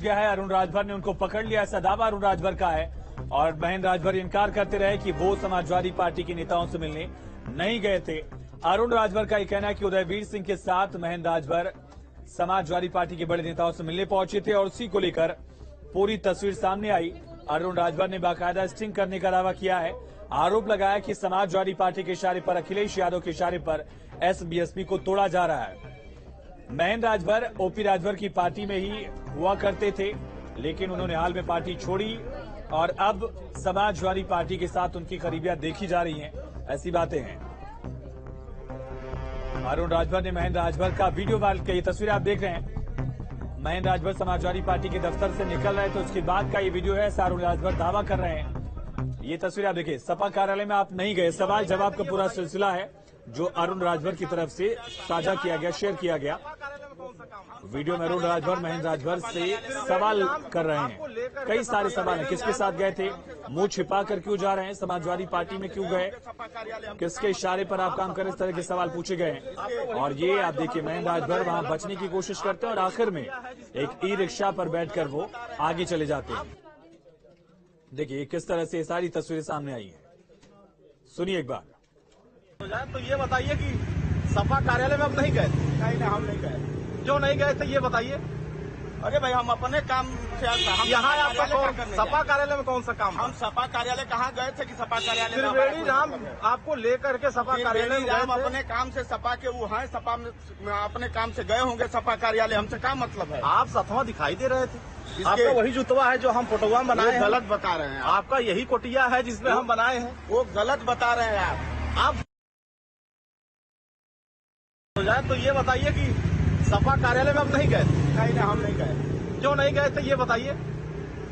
गया है। अरुण राजभर ने उनको पकड़ लिया, ऐसा दावा अरुण राजभर का है। और महेंद्र राजभर इनकार करते रहे कि वो समाजवादी पार्टी के नेताओं से मिलने नहीं गए थे। अरुण राजभर का यह कहना है कि उदयवीर सिंह के साथ महेंद्र राजभर समाजवादी पार्टी के बड़े नेताओं से मिलने पहुंचे थे और उसी को लेकर पूरी तस्वीर सामने आई। अरुण राजभर ने बाकायदा स्टिंग करने का दावा किया है। आरोप लगाया कि समाजवादी पार्टी के इशारे पर, अखिलेश यादव के इशारे पर एसबीएसपी को तोड़ा जा रहा है। महेंद्र राजभर ओपी राजभर की पार्टी में ही हुआ करते थे, लेकिन उन्होंने हाल में पार्टी छोड़ी और अब समाजवादी पार्टी के साथ उनकी करीबियां देखी जा रही हैं, ऐसी बातें हैं। अरुण राजभर ने महेंद्र राजभर का वीडियो वायरल किया। ये तस्वीर आप देख रहे हैं। महेंद्र राजभर समाजवादी पार्टी के दफ्तर से निकल रहे थे, उसके बाद का ये वीडियो है। अरुण राजभर दावा कर रहे हैं। ये तस्वीर आप देखिए। सपा कार्यालय में आप नहीं गए, सवाल जवाब का पूरा सिलसिला है जो अरुण राजभर की तरफ से साझा किया गया, शेयर किया गया। वीडियो में अरुण राजभर महेंद्र राजभर से सवाल कर रहे हैं। कई सारे सवाल हैं। किसके साथ गए थे, मुंह छिपा कर क्यों जा रहे हैं, समाजवादी पार्टी में क्यों गए, किसके इशारे पर आप काम करें, इस तरह के सवाल पूछे गए हैं। और ये आप देखिए, महेंद्र राजभर वहां बचने की कोशिश करते हैं और आखिर में एक ई रिक्शा पर बैठकर वो आगे चले जाते हैं। देखिए किस तरह से सारी तस्वीरें सामने आई हैं, सुनिए एक बार। तो ये बताइए कि सपा कार्यालय में आप नहीं गए? नहीं, हम नहीं गए। क्यों नहीं गए थे ये बताइए। अरे भाई, हम अपने काम से हम यहाँ आपका सपा कार्यालय में कौन सा काम? हम सपा कार्यालय कहाँ गए थे कि सपा कार्यालय त्रिवेणी राम आपको लेकर के सपा कार्यालय में हम अपने काम से सपा के वो हैं, सपा में अपने काम से गए होंगे सपा कार्यालय, हमसे क्या मतलब है? आप सतवा दिखाई दे रहे थे। आपका वही जुतवा है जो हम फोटोवा बनाए हैं। गलत बता रहे हैं। आपका यही कोटिया है जिसमें हम बनाए हैं। वो गलत बता रहे हैं आप। तो ये बताइए कि सपा कार्यालय में आप नहीं गए? नहीं, हम नहीं गए। क्यों नहीं गए थे ये बताइए।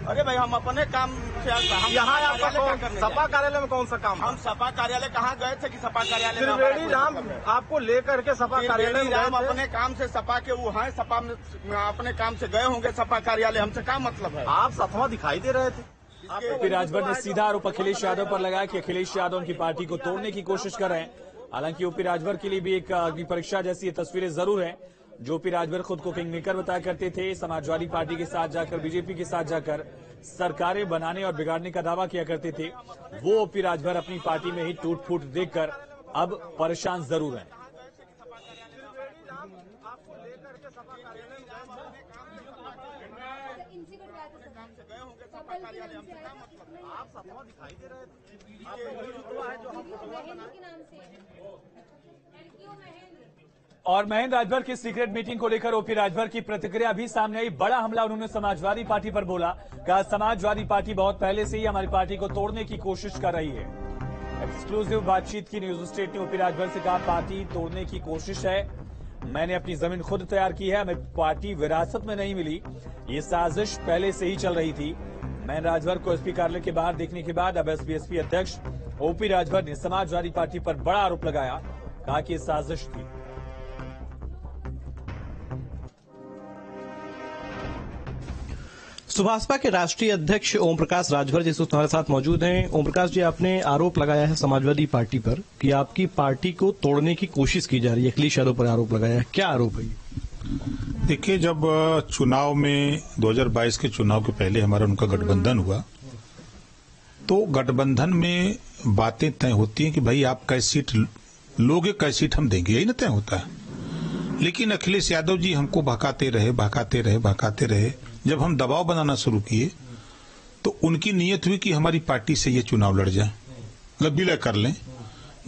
अरे भाई, हम अपने काम से हम यहाँ आपका सपा कार्यालय में कौन सा काम? हम सपा कार्यालय कहाँ गए थे कि सपा कार्यालय त्रिवेणी राम आपको लेकर के सपा कार्यालय में हम अपने काम से सपा के वो हैं, सपा में अपने काम से गए होंगे सपा कार्यालय, हमसे क्या मतलब है? आप सतवा दिखाई दे रहे थे। ओपी राजभर ने सीधा आरोप अखिलेश यादव पर लगाया कि अखिलेश यादव उनकी पार्टी को तोड़ने की कोशिश कर रहे हैं। हालांकि ओपी राजभर के लिए भी एक अग्नि परीक्षा जैसी ये तस्वीरें जरूर हैं। जो ओपी राजभर खुद को किंग मेकर बताया करते थे, समाजवादी पार्टी के साथ जाकर, बीजेपी के साथ जाकर सरकारें बनाने और बिगाड़ने का दावा किया करते थे, वो ओपी राजभर अपनी पार्टी में ही टूट फूट देखकर अब परेशान जरूर हैं। आप सतवा दिखाई दे रहे थे। आपका वही जुतवा है जो हम फोटोवा बनाए हैं। और महेंद्र राजभर की सीक्रेट मीटिंग को लेकर ओपी राजभर की प्रतिक्रिया भी सामने आई। बड़ा हमला उन्होंने समाजवादी पार्टी पर बोला। कहा समाजवादी पार्टी बहुत पहले से ही हमारी पार्टी को तोड़ने की कोशिश कर रही है। एक्सक्लूसिव बातचीत की न्यूज स्टेट ने ओपी राजभर से कहा, पार्टी तोड़ने की कोशिश है, मैंने अपनी जमीन खुद तैयार की है, हमें पार्टी विरासत में नहीं मिली, ये साजिश पहले से ही चल रही थी। महेंद्र राजभर को एसपी कार्यालय के बाहर देखने के बाद अब एसबीएसपी अध्यक्ष ओपी राजभर ने समाजवादी पार्टी पर बड़ा आरोप लगाया। कहा कि ये साजिश थी। सुभाषपा के राष्ट्रीय अध्यक्ष ओम प्रकाश राजभर जी हमारे साथ मौजूद हैं। ओम प्रकाश जी, आपने आरोप लगाया है समाजवादी पार्टी पर कि आपकी पार्टी को तोड़ने की कोशिश की जा रही है। अखिलेश यादव पर आरोप लगाया है, क्या आरोप है? देखिए, जब चुनाव में 2022 के चुनाव के पहले हमारा उनका गठबंधन हुआ, तो गठबंधन में बातें तय होती हैं कि भाई आप कैसी सीट लोगे, कैसी सीट हम देंगे, यही ना तय होता है। लेकिन अखिलेश यादव जी हमको भकाते रहे। जब हम दबाव बनाना शुरू किए तो उनकी नीयत हुई कि हमारी पार्टी से ये चुनाव लड़ जाए, मतलब विलय कर लें।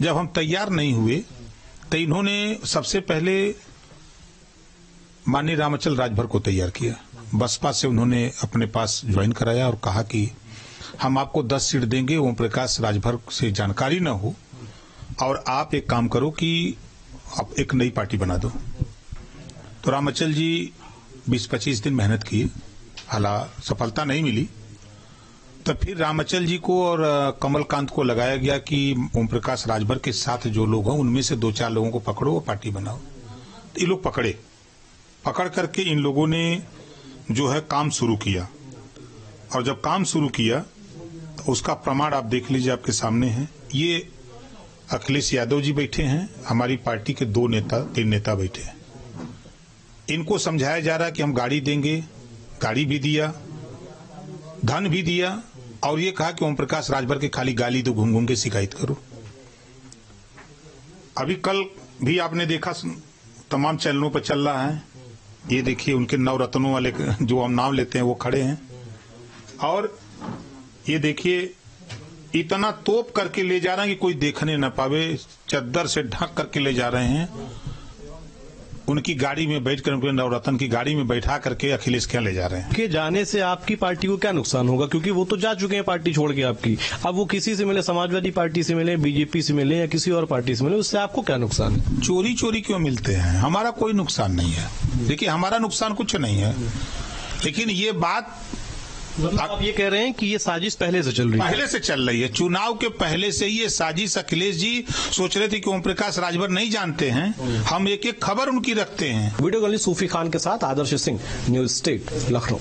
जब हम तैयार नहीं हुए तो इन्होंने सबसे पहले माननीय रामचल राजभर को तैयार किया। बसपा से उन्होंने अपने पास ज्वाइन कराया और कहा कि हम आपको 10 सीट देंगे, ओम प्रकाश राजभर से जानकारी न हो, और आप एक काम करो कि आप एक नई पार्टी बना दो। तो रामचल जी 20-25 दिन मेहनत किए, हालांकि सफलता नहीं मिली। तो फिर रामचल जी को और कमलकांत को लगाया गया कि ओम प्रकाश राजभर के साथ जो लोग हैं उनमें से 2-4 लोगों को पकड़ो और पार्टी बनाओ। तो ये लोग पकड़ करके इन लोगों ने जो है काम शुरू किया, और जब काम शुरू किया तो उसका प्रमाण आप देख लीजिए, आपके सामने है। ये अखिलेश यादव जी बैठे हैं, हमारी पार्टी के 3 नेता बैठे हैं। इनको समझाया जा रहा है कि हम गाड़ी देंगे, गाड़ी भी दिया, धन भी दिया और ये कहा कि ओम प्रकाश राजभर के खाली गाली दो, घूम घूम के शिकायत करो। अभी कल भी आपने देखा, तमाम चैनलों पर चल रहा है, ये देखिए उनके नवरत्नों वाले जो हम नाम लेते हैं वो खड़े हैं और ये देखिए इतना तोप करके ले जा रहे हैं कि कोई देखने न पावे, चद्दर से ढक करके ले जा रहे हैं। उनकी गाड़ी में बैठकर, उनके नवरत्न की गाड़ी में बैठा करके अखिलेश क्या ले जा रहे हैं। के जाने से आपकी पार्टी को क्या नुकसान होगा, क्योंकि वो तो जा चुके हैं पार्टी छोड़ के आपकी, अब वो किसी से मिले, समाजवादी पार्टी से मिले, बीजेपी से मिले या किसी और पार्टी से मिले, उससे आपको क्या नुकसान है? चोरी चोरी क्यों मिलते हैं? हमारा कोई नुकसान नहीं है। देखिए हमारा नुकसान कुछ नहीं है, लेकिन ये बात आप ये कह रहे हैं कि ये साजिश पहले से चल रही है? पहले से चल रही है। चुनाव के पहले से ही ये साजिश अखिलेश जी सोच रहे थे कि ओम प्रकाश राजभर नहीं जानते हैं, हम एक एक खबर उनकी रखते हैं। वीडियो जर्नलिस्ट सूफी खान के साथ Adarsh Singh, News State, Lucknow.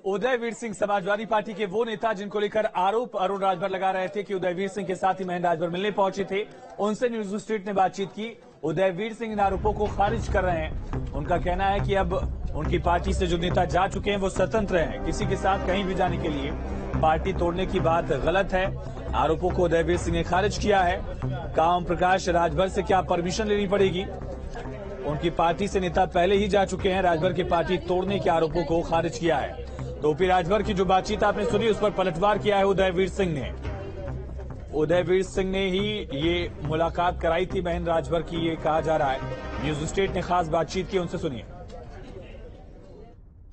Udayveer Singh Samajwadi party के वो नेता जिनको लेकर आरोप अरुण राजभर लगा रहे थे कि उदयवीर सिंह के साथ ही महेंद्र राजभर मिलने पहुंचे थे, उनसे न्यूज स्टेट ने बातचीत की। उदयवीर सिंह इन आरोपों को खारिज कर रहे हैं। उनका कहना है कि अब उनकी पार्टी से जो नेता जा चुके हैं वो स्वतंत्र हैं, किसी के साथ कहीं भी जाने के लिए पार्टी तोड़ने की बात गलत है। आरोपों को उदयवीर सिंह ने खारिज किया है। कहा ओम प्रकाश राजभर से क्या परमिशन लेनी पड़ेगी? उनकी पार्टी से नेता पहले ही जा चुके हैं। राजभर की पार्टी तोड़ने के आरोपों को खारिज किया है। तो ओपी राजभर की जो बातचीत आपने सुनी उस पर पलटवार किया है उदयवीर सिंह ने। उदयवीर सिंह ने ही ये मुलाकात कराई थी महेंद्र राजभर की, ये कहा जा रहा है। न्यूज स्टेट ने खास बातचीत की, उनसे सुनिए।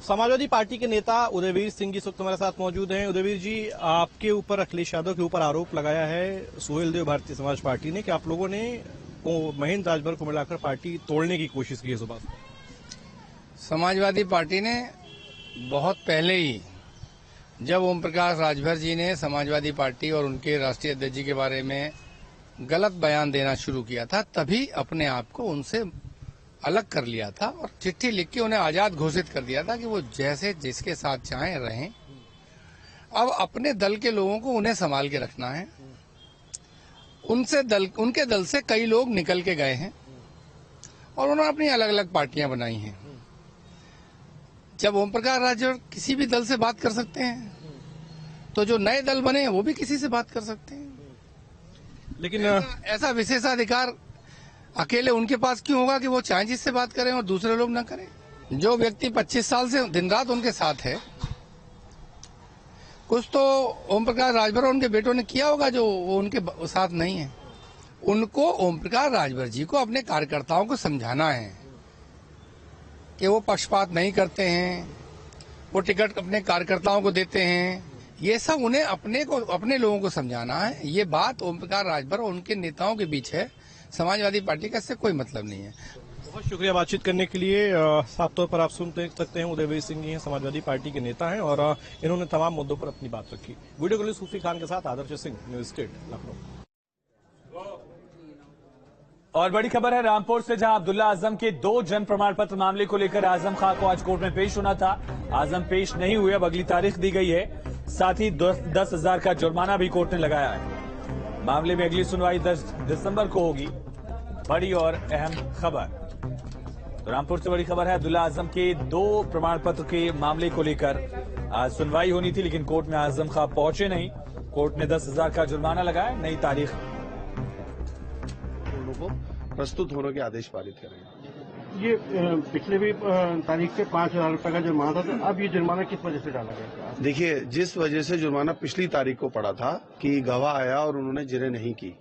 समाजवादी पार्टी के नेता उदयवीर सिंह जी इस वक्त हमारे साथ मौजूद हैं। उदयवीर जी, आपके ऊपर अखिलेश यादव के ऊपर आरोप लगाया है सुहेल देव भारतीय समाज पार्टी ने कि आप लोगों ने महेंद्र राजभर को मिलाकर पार्टी तोड़ने की कोशिश की है। सुबह समाजवादी पार्टी ने बहुत पहले ही, जब ओम प्रकाश राजभर जी ने समाजवादी पार्टी और उनके राष्ट्रीय अध्यक्ष जी के बारे में गलत बयान देना शुरू किया था, तभी अपने आप को उनसे अलग कर लिया था और चिट्ठी लिख के उन्हें आजाद घोषित कर दिया था कि वो जैसे जिसके साथ चाहें रहें। अब अपने दल के लोगों को उन्हें संभाल के रखना है। उनके दल से कई लोग निकल के गए हैं और उन्होंने अपनी अलग अलग पार्टियां बनाई हैं। जब ओम प्रकाश राजभर किसी भी दल से बात कर सकते हैं, तो जो नए दल बने हैं वो भी किसी से बात कर सकते हैं। लेकिन ऐसा विशेषाधिकार अकेले उनके पास क्यों होगा कि वो चाहे जिससे बात करें और दूसरे लोग न करें? जो व्यक्ति 25 साल से दिन रात उनके साथ है, कुछ तो ओम प्रकाश राजभर और उनके बेटों ने किया होगा जो वो उनके साथ नहीं है। उनको ओम प्रकाश राजभर जी को अपने कार्यकर्ताओं को समझाना है कि वो पक्षपात नहीं करते हैं, वो टिकट अपने कार्यकर्ताओं को देते हैं। ये सब उन्हें अपने लोगों को समझाना है। ये बात ओम प्रकाश राजभर और उनके नेताओं के बीच है, समाजवादी पार्टी का इससे कोई मतलब नहीं है। बहुत शुक्रिया बातचीत करने के लिए। साफ तौर पर आप सुन सकते हैं उदयवीर सिंह जी हैं, समाजवादी पार्टी के नेता हैं और इन्होंने तमाम मुद्दों पर अपनी बात रखी। वीडियो जर्नलिस्ट सूफी खान के साथ आदर्श सिंह, न्यूज स्टेट, लखनऊ। और बड़ी खबर है रामपुर से, जहां अब्दुल्ला आजम के 2 जन्म प्रमाण पत्र मामले को लेकर आजम खां को आज कोर्ट में पेश होना था। आजम पेश नहीं हुए, अब अगली तारीख दी गई है। साथ ही 10,000 का जुर्माना भी कोर्ट ने लगाया है। मामले में अगली सुनवाई 10 दिसंबर को होगी। बड़ी और अहम खबर तो रामपुर से बड़ी खबर है, अब्दुल्ला आजम के 2 प्रमाण पत्र के मामले को लेकर आज सुनवाई होनी थी, लेकिन कोर्ट में आजम खां पहुंचे नहीं। कोर्ट ने 10,000 का जुर्माना लगाया। नई तारीख को प्रस्तुत होने के आदेश पारित करेंगे। ये पिछले भी तारीख से 5,000 रुपए का जुर्माना था, तो अब ये जुर्माना किस वजह से डाला गया? देखिए, जिस वजह से जुर्माना पिछली तारीख को पड़ा था कि गवाह आया और उन्होंने जिरह नहीं की,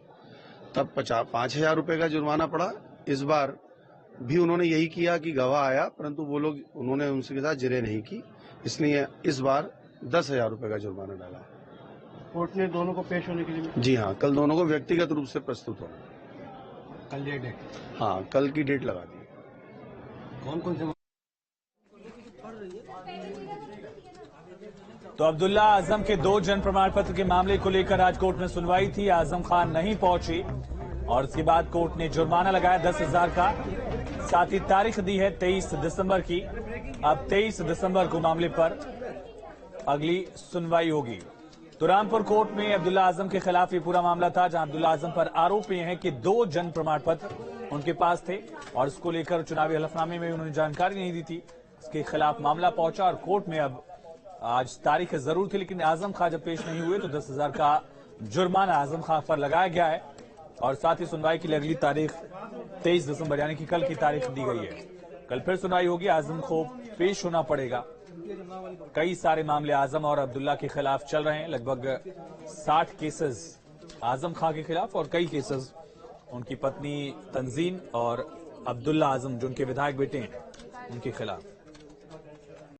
तब 5,000 रुपए का जुर्माना पड़ा। इस बार भी उन्होंने यही किया कि गवाह आया, परंतु वो लोग उन्होंने उनके साथ जिरह नहीं की, इसलिए इस बार 10,000 रुपए का जुर्माना डाला। कोर्ट ने दोनों को पेश होने के लिए? जी हाँ, कल दोनों को व्यक्तिगत रूप से प्रस्तुत होना। कल डेट? हाँ, कल की डेट लगा दी। कौन कौन से? तो अब्दुल्ला आजम के 2 जन्म प्रमाण पत्र के मामले को लेकर आज कोर्ट में सुनवाई थी। आजम खान नहीं पहुंची और उसके बाद कोर्ट ने जुर्माना लगाया 10,000 का। साथ ही तारीख दी है 23 दिसंबर की। अब 23 दिसंबर को मामले पर अगली सुनवाई होगी। तो रामपुर कोर्ट में अब्दुल्ला आजम के खिलाफ ये पूरा मामला था, जहां अब्दुल्ला आजम पर आरोप ये है कि 2 जन्म प्रमाण पत्र उनके पास थे और इसको लेकर चुनावी हलफनामे में उन्होंने जानकारी नहीं दी थी। के खिलाफ मामला पहुंचा और कोर्ट में अब आज तारीख जरूर थी, लेकिन आजम खां जब पेश नहीं हुए तो 10,000 का जुर्माना आजम खां पर लगाया गया है और साथ ही सुनवाई की अगली तारीख 23 दिसंबर यानी कि कल की तारीख दी गई है। कल फिर सुनवाई होगी, आजम को पेश होना पड़ेगा। कई सारे मामले आजम और अब्दुल्ला के खिलाफ चल रहे हैं, लगभग 60 केसेस आजम खां के खिलाफ और कई केसेस उनकी पत्नी तंजीम और अब्दुल्ला आजम जो उनके विधायक बेटे हैं उनके खिलाफ।